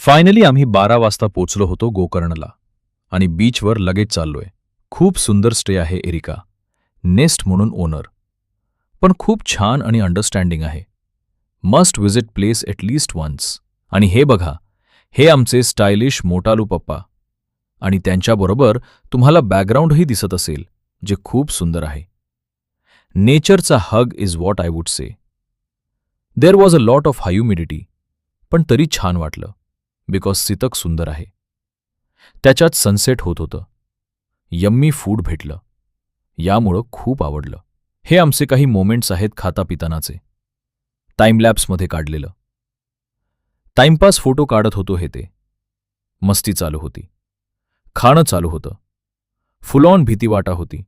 Finally आम्ही 12 वाजता पोचलो होतो गोकर्णला आणि बीचवर लगेच चाललोय. खूप सुंदर स्टे आहे एरिका. नेस्ट म्हणून ओनर. पण खूप छान आणि अंडरस्टँडिंग आहे. Must visit place at least once. आणि हे बघा, हे आमचे स्टायलिश मोटालू पप्पा. आणि त्यांच्याबरोबर तुम्हाला बॅकग्राऊंडही दिसत असेल, जे खूप सुंदर आहे. नेचरचा hug is what I would say. There was a lot of humidity, पण तरी छान वाटलं. बिकॉज सितक सुंदर आहे. त्याच्यात सनसेट होत होतं. यम्मी फूड भेटलं. यामुळं खूप आवडलं. हे आमचे काही मोमेंट्स आहेत खाता पितानाचे. टाईमलॅप्समध्ये काढलेलं. टाइमपास फोटो काढत होतो हे ते. मस्ती चालू होती. खाणं चालू होतं. फुल ऑन भीती वाटा होती.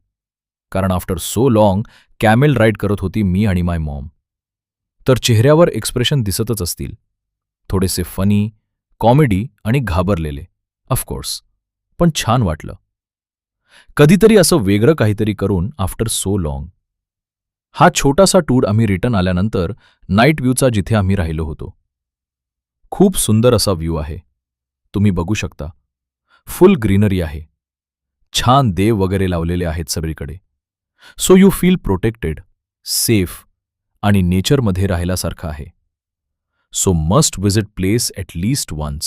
कारण after so long camel ride करत होती मी आणि माय मॉम. तर चेहऱ्यावर एक्सप्रेशन दिसतच असतील. थोडेसे फनी, कॉमेडी आणि घाबरलेले, ऑफकोर्स. पण छान वाटलं. कधीतरी असं वेगळं काहीतरी करून आफ्टर सो लॉंग. हा छोटासा टूर आम्ही रिटर्न आल्यानंतर नाईट व्ह्यूचा जिथे आम्ही राहिलो होतो. खूप सुंदर असा व्ह्यू आहे. तुम्ही बघू शकता. फुल ग्रीनरी आहे. छान देव वगैरे लावलेले आहेत सगळीकडे. So you feel protected, safe आणि नेचरमध्ये राहिल्यासारखं आहे. So must visit place at least once.